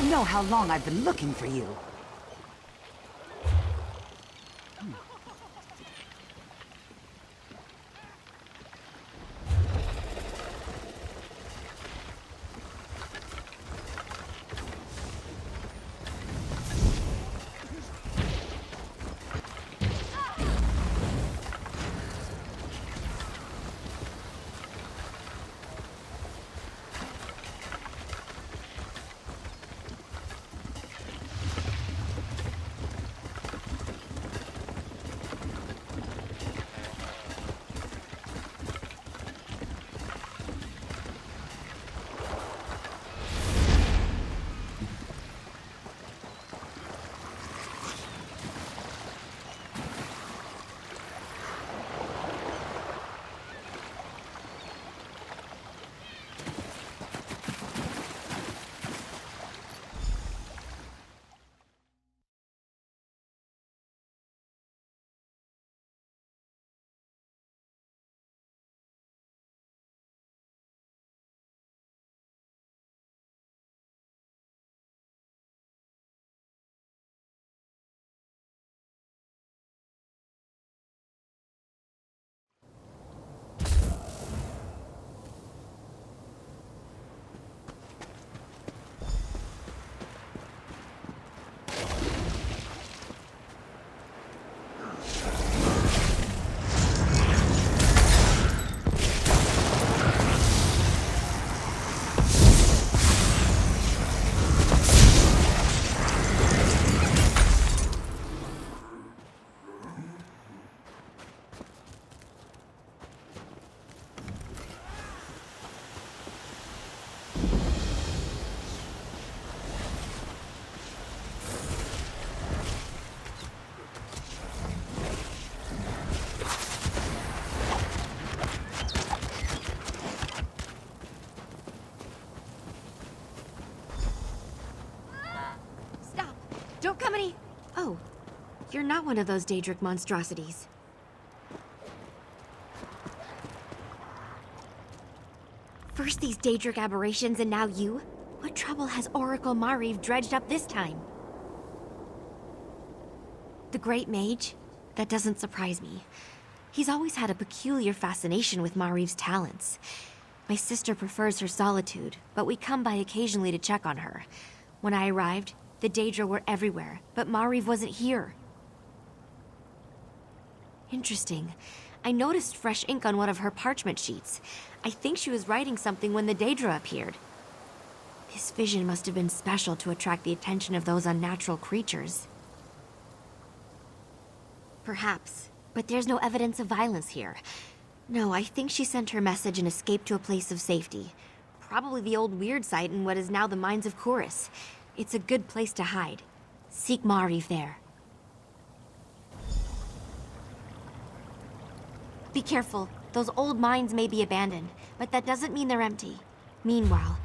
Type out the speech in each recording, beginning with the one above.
don't know how long I've been looking for you. Don't come any... Oh, you're not one of those Daedric monstrosities. First these Daedric aberrations and now you? What trouble has Oracle Mariv dredged up this time? The Great Mage? That doesn't surprise me. He's always had a peculiar fascination with Mariv's talents. My sister prefers her solitude, but we come by occasionally to check on her. When I arrived, the Daedra were everywhere, but Mariv wasn't here. Interesting. I noticed fresh ink on one of her parchment sheets. I think she was writing something when the Daedra appeared. His vision must have been special to attract the attention of those unnatural creatures. Perhaps, but there's no evidence of violence here. No, I think she sent her message and escaped to a place of safety. Probably the old weird site in what is now the mines of Chorus. It's a good place to hide. Seek Mariv there. Be careful. Those old mines may be abandoned, but that doesn't mean they're empty. Meanwhile,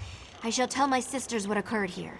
I shall tell my sisters what occurred here.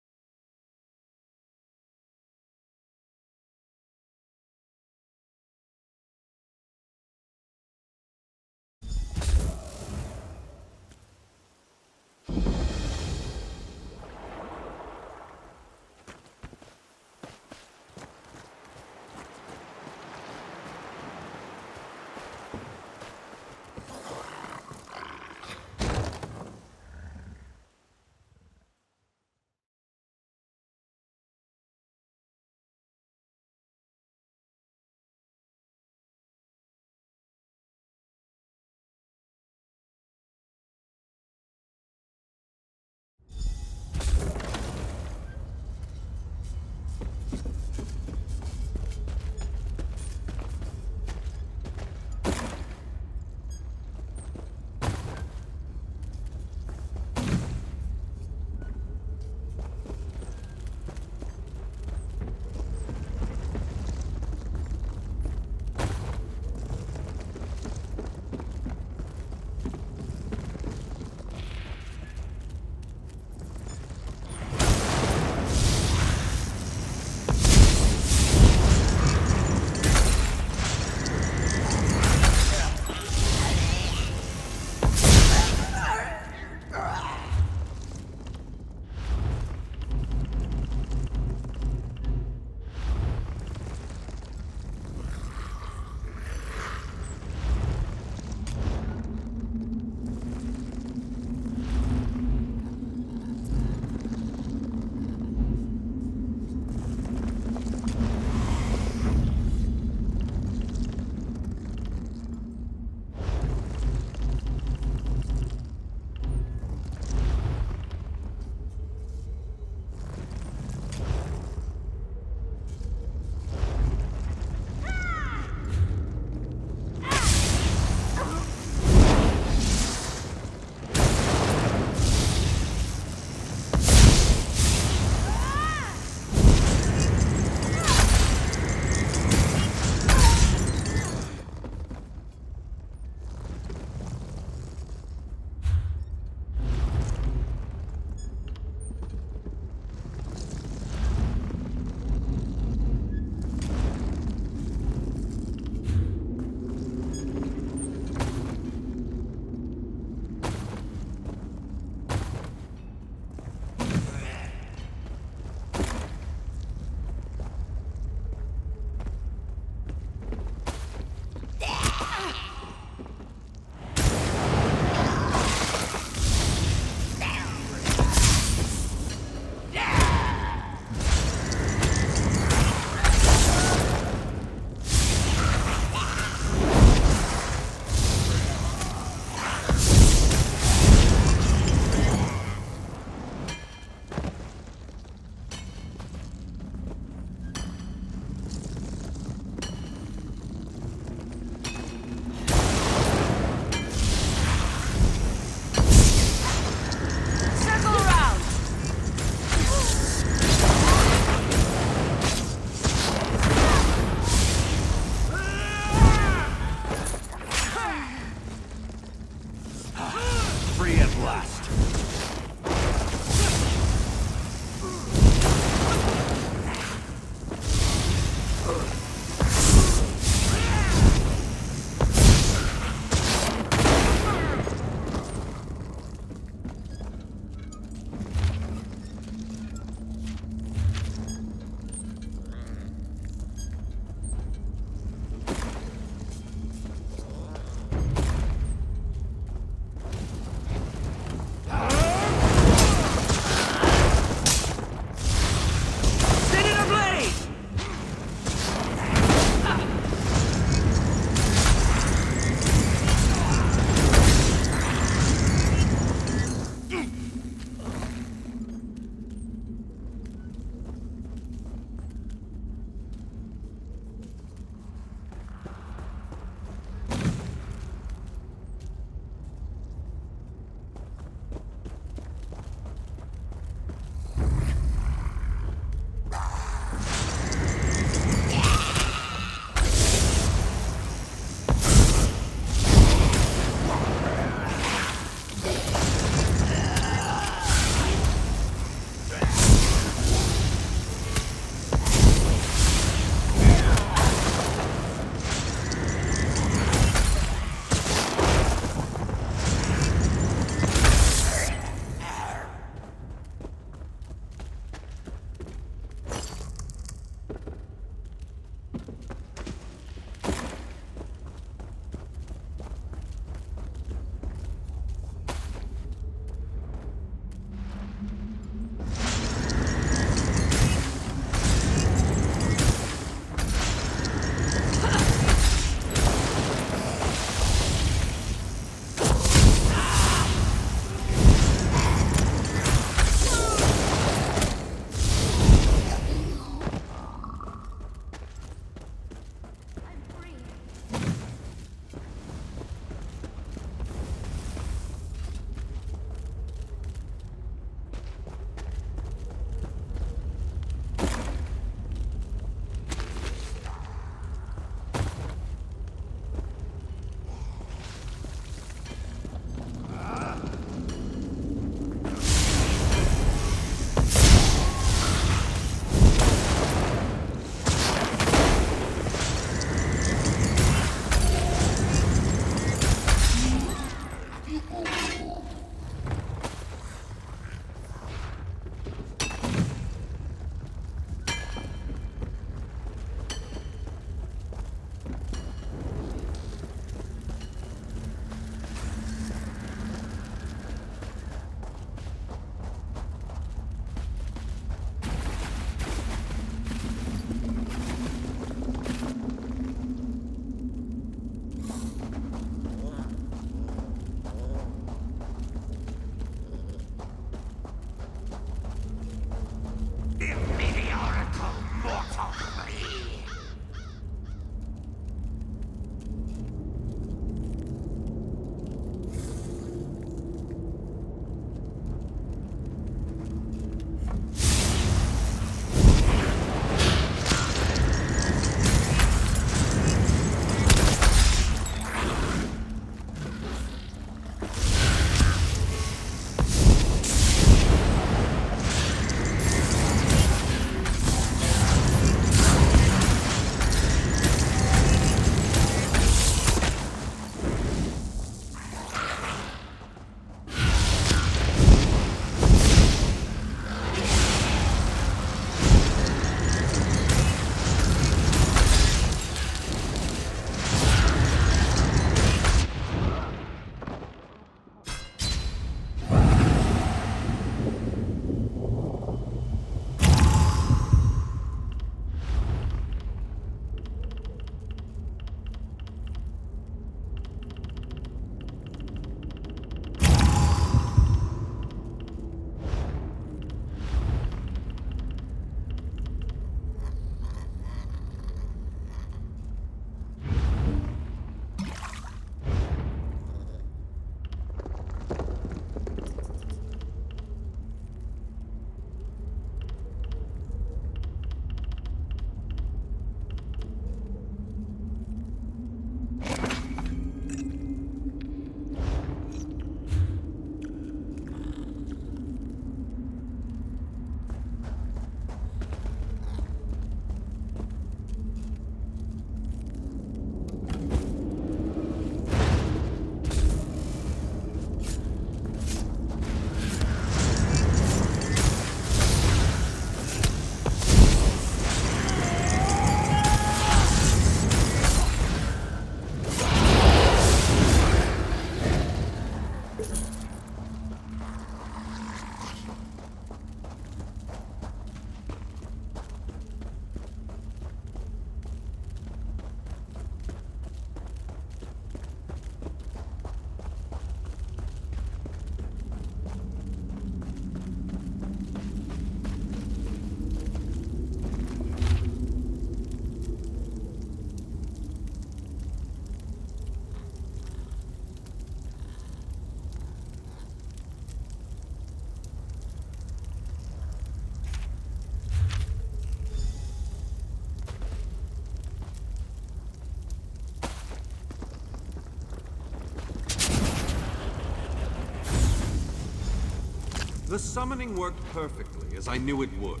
The summoning worked perfectly, as I knew it would.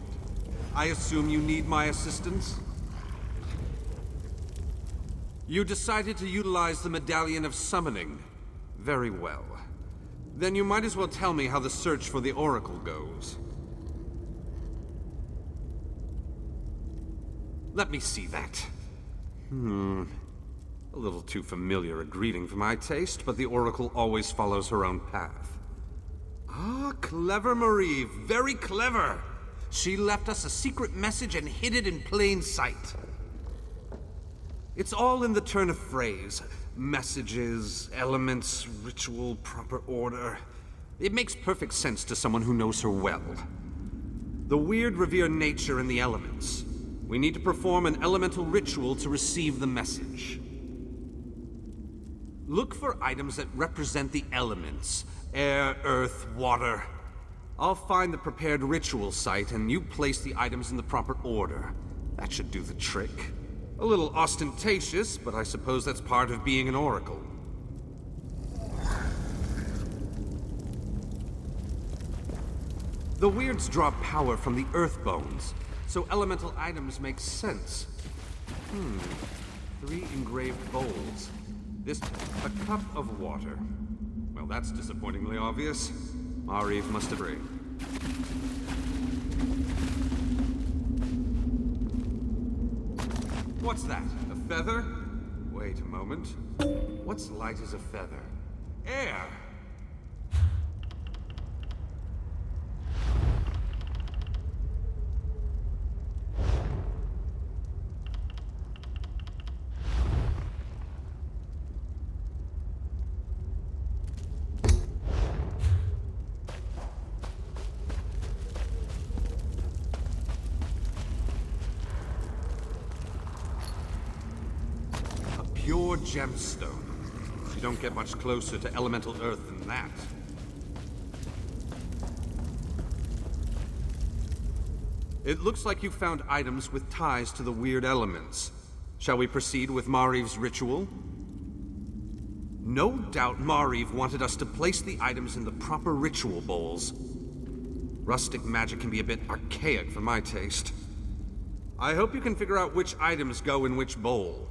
I assume you need my assistance? You decided to utilize the Medallion of Summoning. Very well. Then you might as well tell me how the search for the Oracle goes. Let me see that. A little too familiar a greeting for my taste, but the Oracle always follows her own path. Ah, clever Marie, very clever! She left us a secret message and hid it in plain sight. It's all in the turn of phrase. Messages, elements, ritual, proper order. It makes perfect sense to someone who knows her well. The weird revere nature and the elements. We need to perform an elemental ritual to receive the message. Look for items that represent the elements. Air, earth, water. I'll find the prepared ritual site and you place the items in the proper order. That should do the trick. A little ostentatious, but I suppose that's part of being an oracle. The weirds draw power from the earth bones, so elemental items make sense. 3 engraved bowls. This, a cup of water. Well, that's disappointingly obvious. Mariv must agree. What's that? A feather? Wait a moment. What's light as a feather? Air! Pure gemstone. You don't get much closer to elemental earth than that. It looks like you found items with ties to the weird elements. Shall we proceed with Mariv's ritual? No doubt Mariv wanted us to place the items in the proper ritual bowls. Rustic magic can be a bit archaic for my taste. I hope you can figure out which items go in which bowl.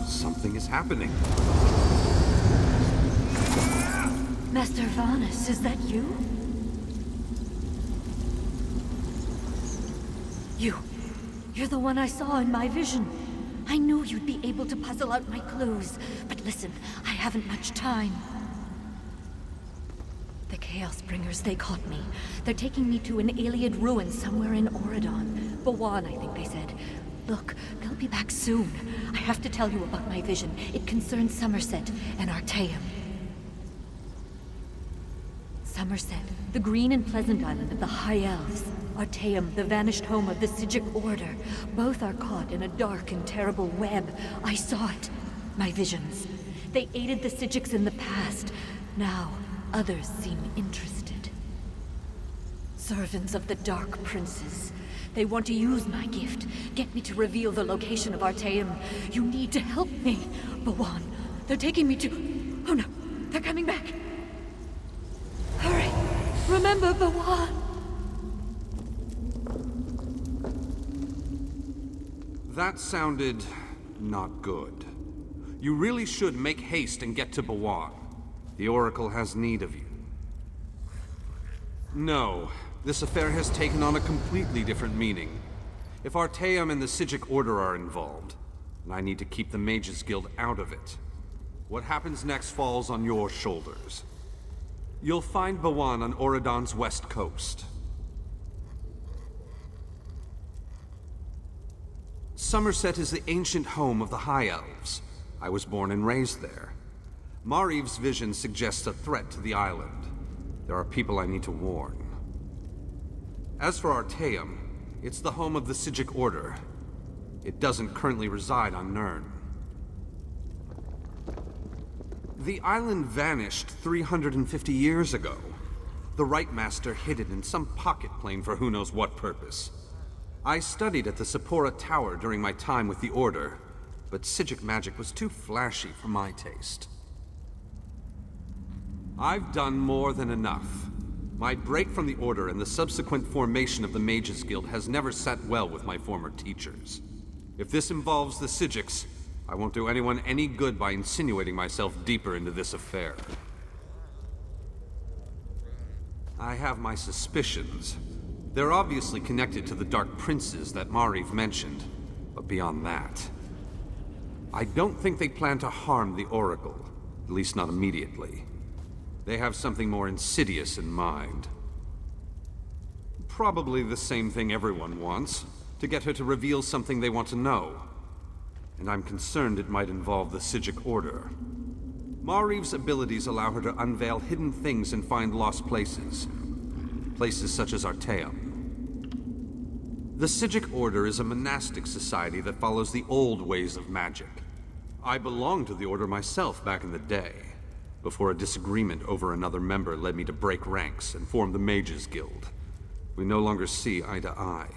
Something is happening. Master Varnus, is that you? You're the one I saw in my vision. I knew you'd be able to puzzle out my clues. But listen, I haven't much time. The Chaos Bringers, they caught me. They're taking me to an Iliad ruin somewhere in Auridon. Bawan, I think they said. Look, they'll be back soon. I have to tell you about my vision. It concerns Summerset and Artaeum. Summerset, the green and pleasant island of the High Elves. Artaeum, the vanished home of the Psijic Order. Both are caught in a dark and terrible web. I saw it. My visions. They aided the Psijics in the past. Now, others seem interested. Servants of the Dark Princes. They want to use my gift, get me to reveal the location of Artaeum. You need to help me. Bawan, they're taking me to... Oh no, they're coming back. Hurry, remember Bawan. That sounded not good. You really should make haste and get to Bawan. The Oracle has need of you. No. This affair has taken on a completely different meaning. If Artaeum and the Psijic Order are involved, and I need to keep the Mages Guild out of it, what happens next falls on your shoulders. You'll find Bawan on Oridon's west coast. Summerset is the ancient home of the High Elves. I was born and raised there. Mariv's vision suggests a threat to the island. There are people I need to warn. As for Artaeum, it's the home of the Psijic Order. It doesn't currently reside on Nirn. The island vanished 350 years ago. The Right Master hid it in some pocket plane for who knows what purpose. I studied at the Sephora Tower during my time with the Order, but Psijic magic was too flashy for my taste. I've done more than enough. My break from the Order and the subsequent formation of the Mages Guild has never sat well with my former teachers. If this involves the Psijics, I won't do anyone any good by insinuating myself deeper into this affair. I have my suspicions. They're obviously connected to the Dark Princes that Mariv mentioned, but beyond that, I don't think they plan to harm the Oracle, at least not immediately. They have something more insidious in mind. Probably the same thing everyone wants, to get her to reveal something they want to know. And I'm concerned it might involve the Psijic Order. Mariv's abilities allow her to unveil hidden things and find lost places. Places such as Artaeum. The Psijic Order is a monastic society that follows the old ways of magic. I belonged to the Order myself back in the day, before a disagreement over another member led me to break ranks and form the Mages Guild. We no longer see eye to eye.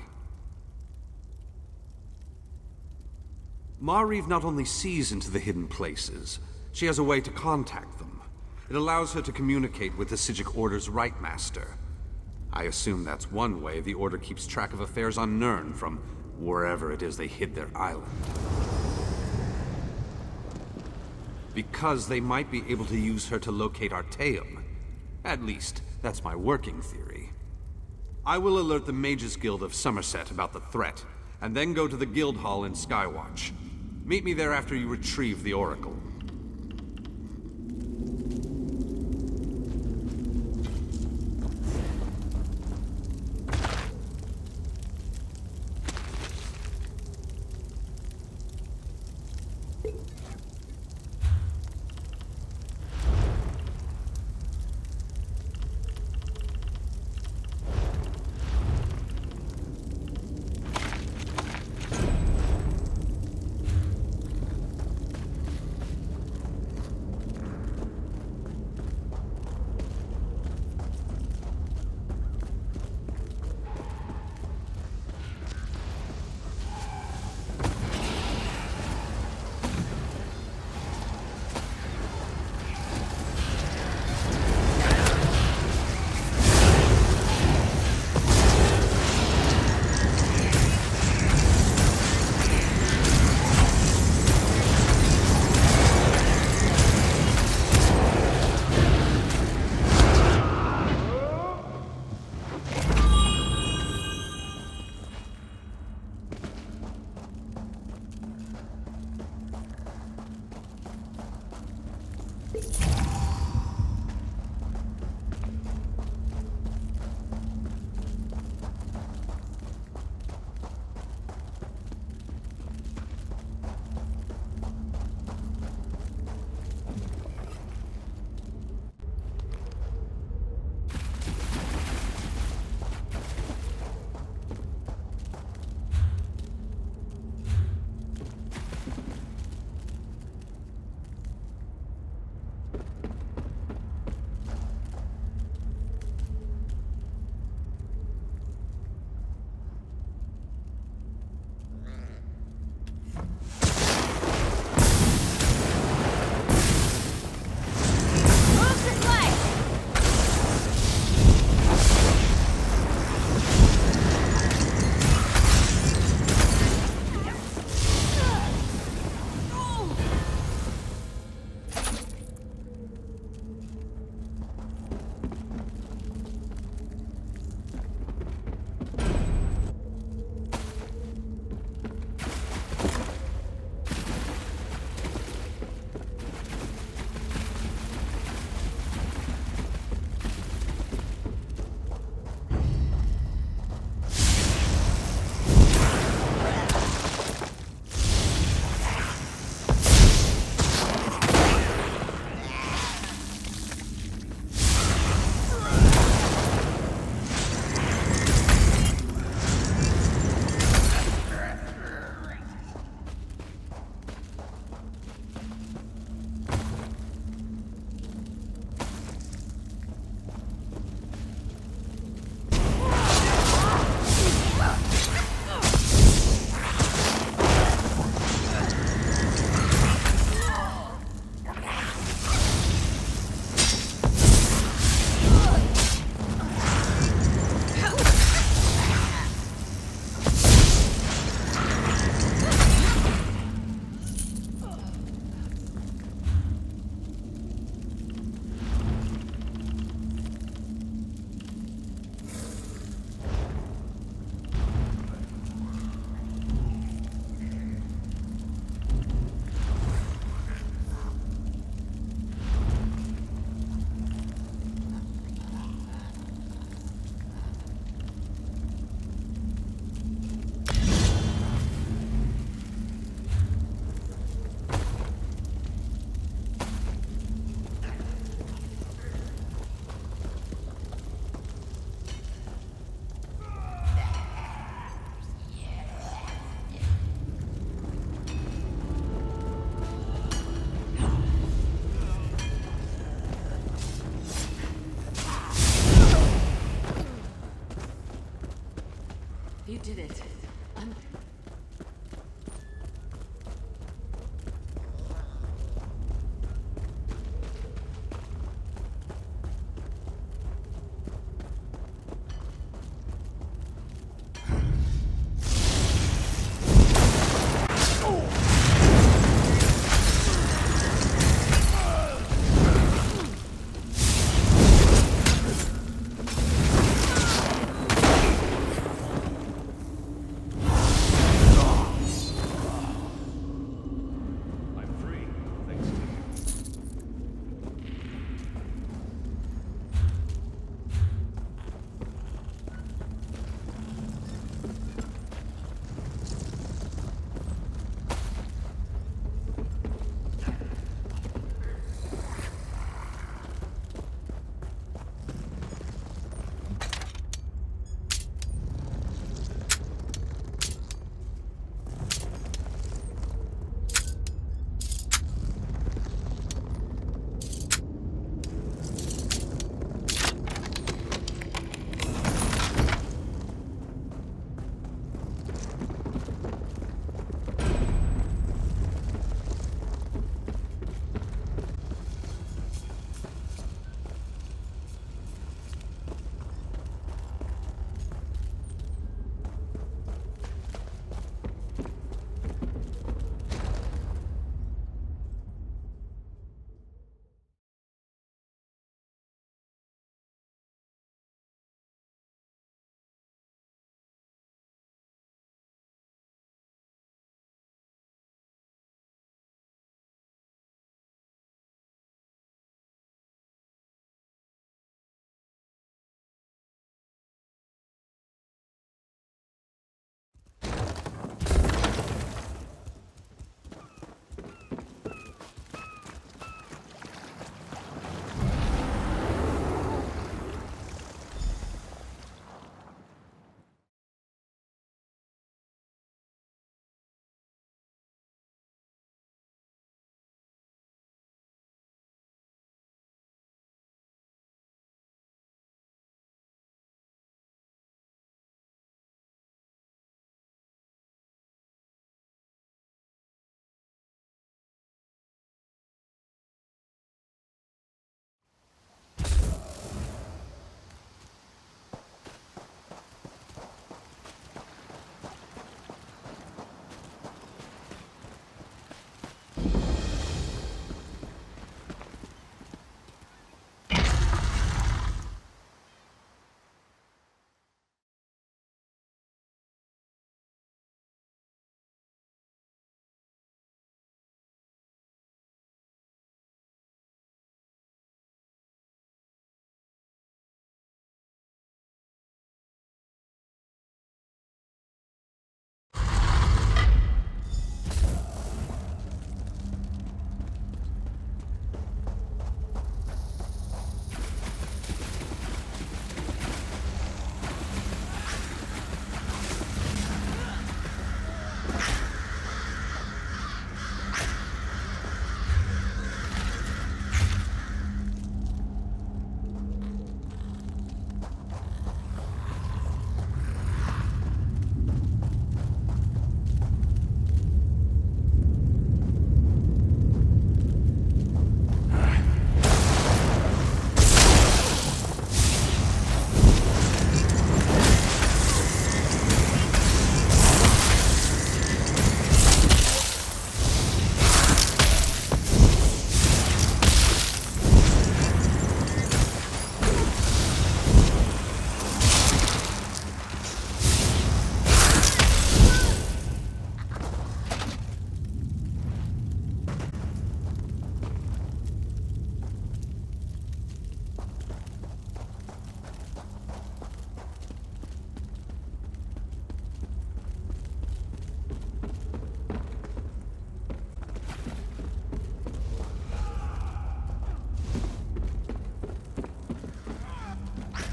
Mariv not only sees into the hidden places, she has a way to contact them. It allows her to communicate with the Psijic Order's Right Master. I assume that's one way the Order keeps track of affairs on Nirn from wherever it is they hid their island. Because they might be able to use her to locate Artaeum. At least, that's my working theory. I will alert the Mages Guild of Summerset about the threat, and then go to the Guild Hall in Skywatch. Meet me there after you retrieve the Oracle. did it.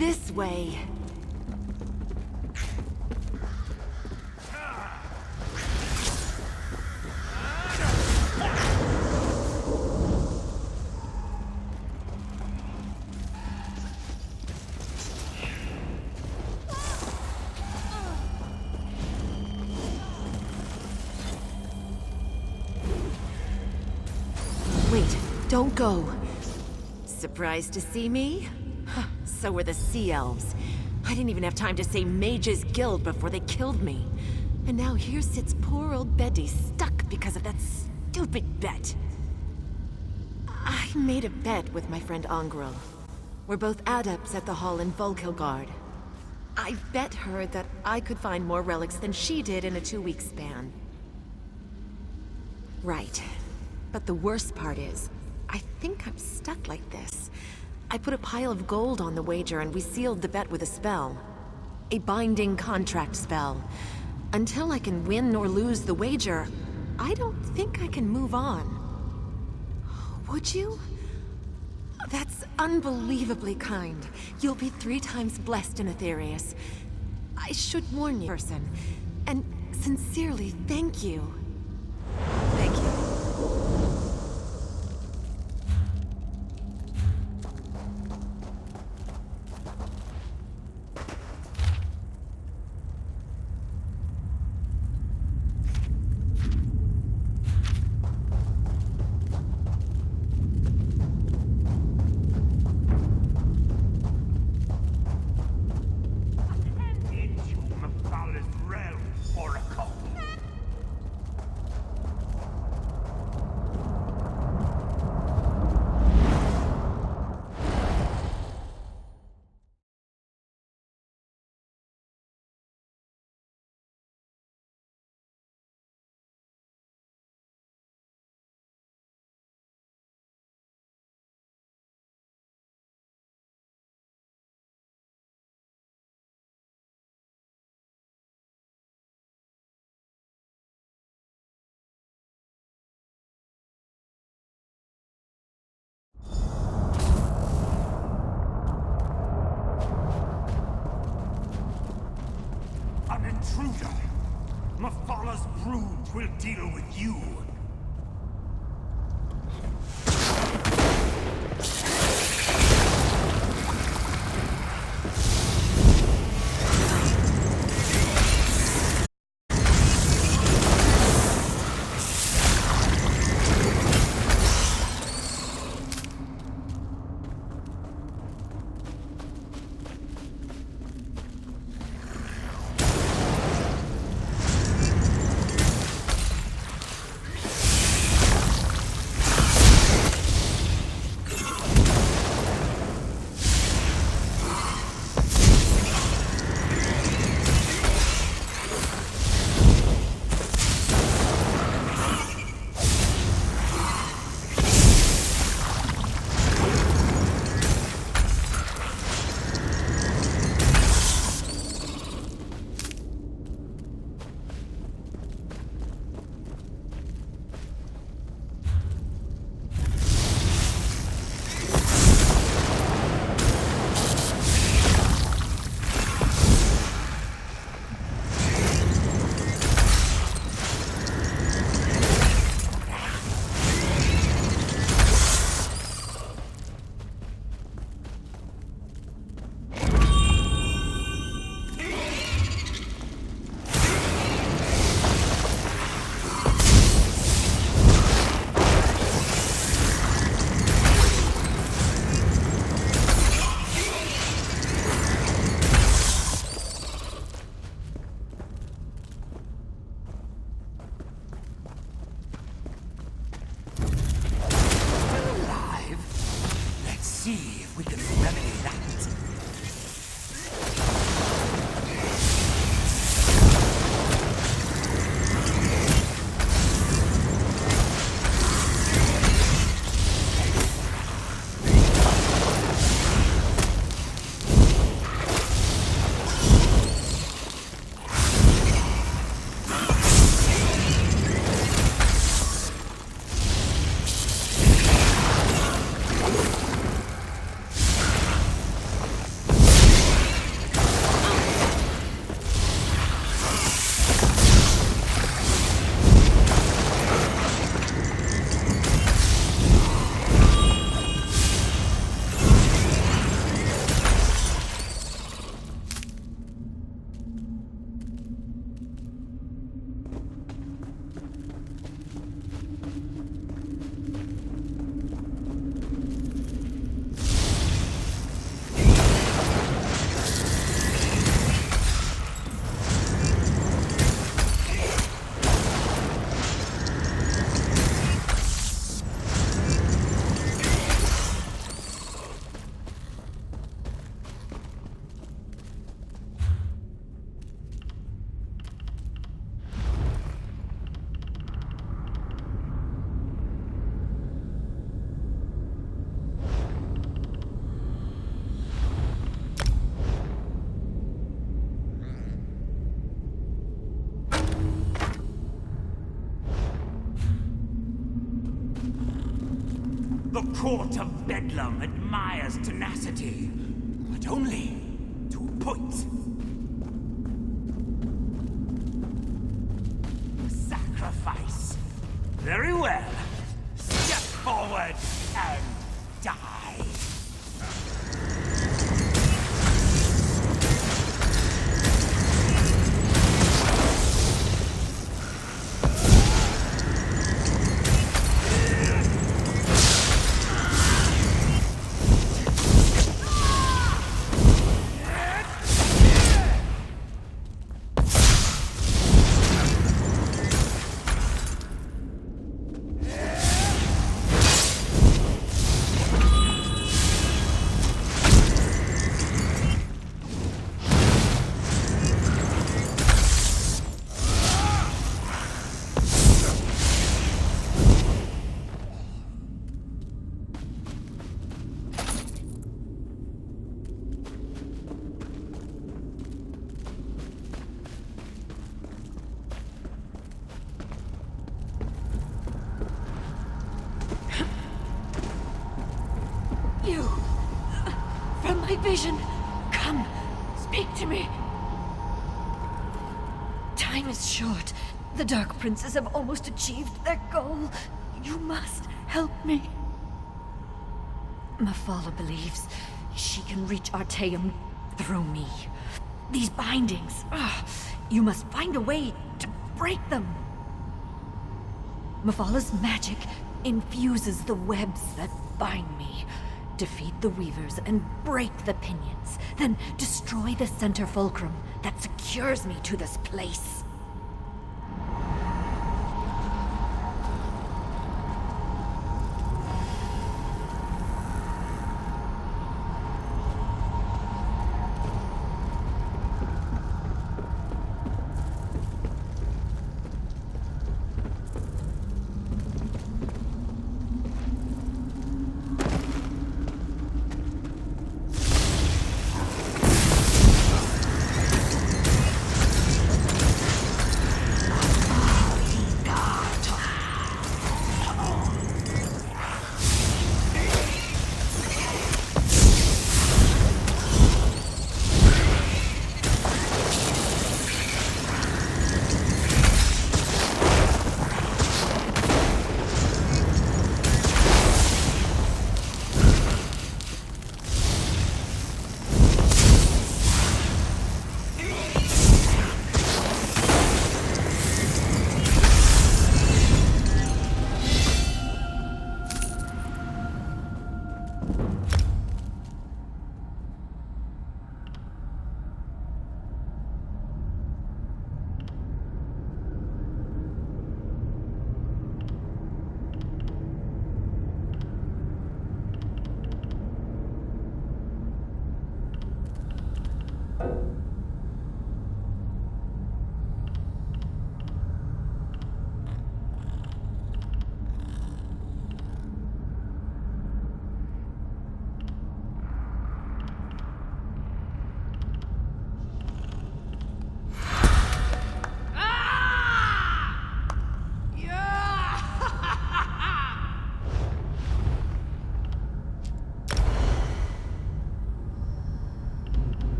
This way. Wait, don't go. Surprised to see me? Huh, so were the Sea Elves. I didn't even have time to say Mage's Guild before they killed me. And now here sits poor old Betty stuck because of that stupid bet. I made a bet with my friend Angrel. We're both adepts at the Hall in Volkilgard. I bet her that I could find more relics than she did in a 2-week span. Right. But the worst part is, I think I'm stuck like this. I put a pile of gold on the wager and we sealed the bet with a spell. A binding contract spell. Until I can win or lose the wager, I don't think I can move on. Would you? That's unbelievably kind. You'll be 3 times blessed in Aetherius. I should warn you, person. And sincerely, thank you. Thank you. An intruder! Mephalah's brood will deal with you! The court of Bedlam admires tenacity, but only to a point. Sacrifice. Very well. Step forward and die. You! From my vision! Come, speak to me! Time is short. The Dark Princes have almost achieved their goal. You must help me. Mafala believes she can reach Artaeum through me. These bindings, you must find a way to break them. Mafala's magic infuses the webs that bind me. Defeat the Weavers and break the pinions, then destroy the center fulcrum that secures me to this place.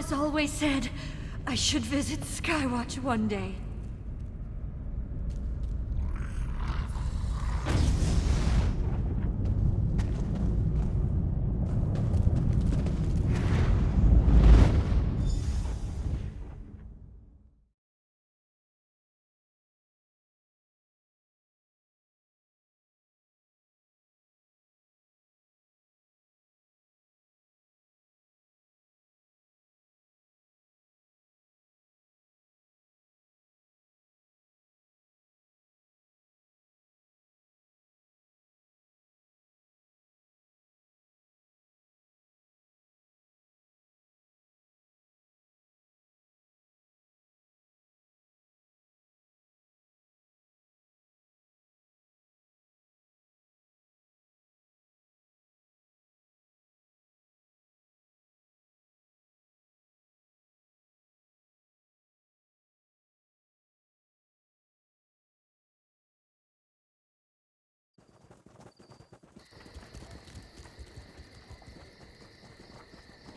Fathers always said I should visit Skywatch one day.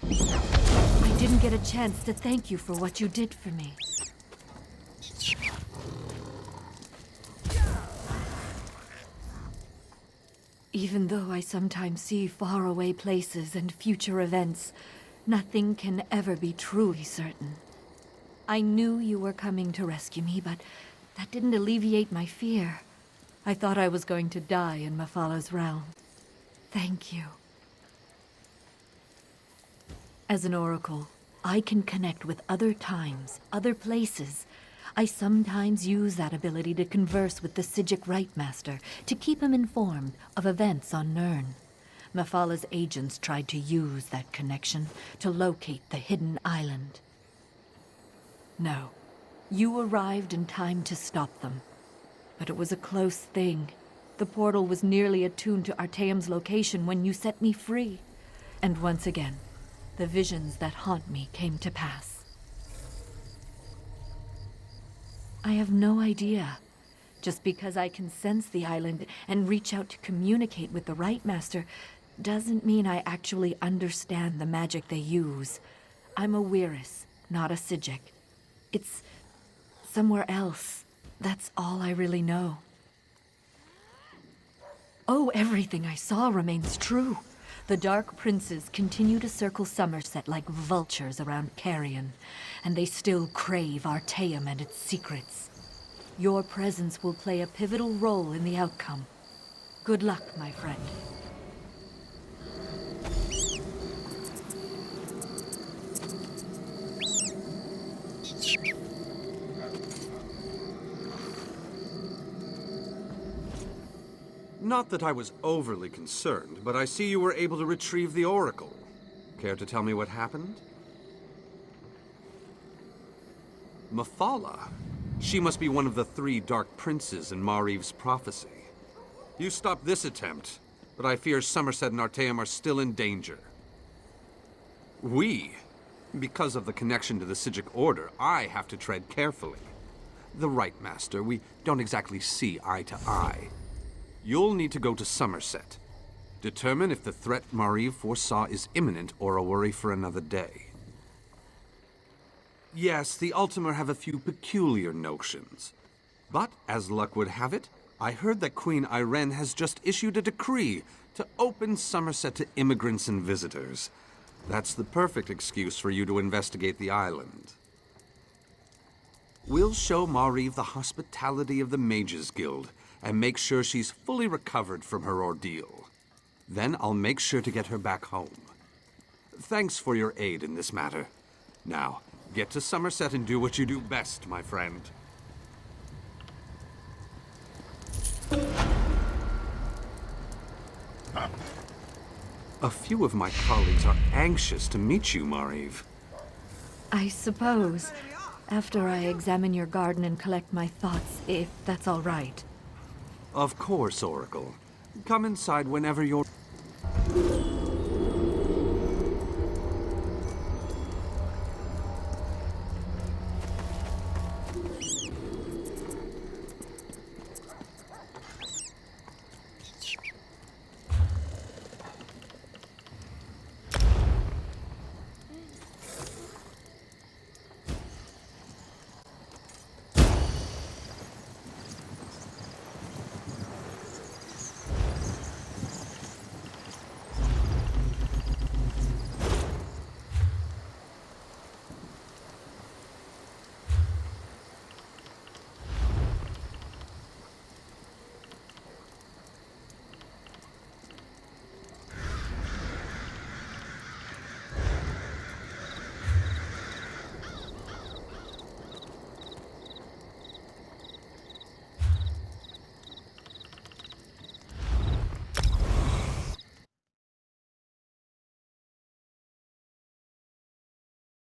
I didn't get a chance to thank you for what you did for me. Even though I sometimes see faraway places and future events, nothing can ever be truly certain. I knew you were coming to rescue me, but that didn't alleviate my fear. I thought I was going to die in Mephalah's realm. Thank you. As an oracle, I can connect with other times, other places. I sometimes use that ability to converse with the Psijic Rightmaster, to keep him informed of events on Nirn. Mephalah's agents tried to use that connection to locate the hidden island. No, you arrived in time to stop them. But it was a close thing. The portal was nearly attuned to Artaeum's location when you set me free. And once again, the visions that haunt me came to pass. I have no idea. Just because I can sense the island and reach out to communicate with the Rightmaster doesn't mean I actually understand the magic they use. I'm a Weiris, not a Psijic. It's somewhere else. That's all I really know. Oh, everything I saw remains true. The Dark Princes continue to circle Summerset like vultures around Carrion, and they still crave Artaeum and its secrets. Your presence will play a pivotal role in the outcome. Good luck, my friend. Not that I was overly concerned, but I see you were able to retrieve the Oracle. Care to tell me what happened? Mephalah? She must be one of the 3 Dark Princes in Mariv's prophecy. You stopped this attempt, but I fear Summerset and Artaeum are still in danger. Because of the connection to the Psijic Order, I have to tread carefully. The Rightmaster, we don't exactly see eye to eye. You'll need to go to Summerset. Determine if the threat Mariv foresaw is imminent or a worry for another day. Yes, the Ultima have a few peculiar notions. But, as luck would have it, I heard that Queen Irene has just issued a decree to open Summerset to immigrants and visitors. That's the perfect excuse for you to investigate the island. We'll show Mariv the hospitality of the Mages Guild, and make sure she's fully recovered from her ordeal. Then I'll make sure to get her back home. Thanks for your aid in this matter. Now, get to Summerset and do what you do best, my friend. A few of my colleagues are anxious to meet you, Mariv. I suppose, after I examine your garden and collect my thoughts, if that's all right. Of course, Oracle. Come inside whenever you're...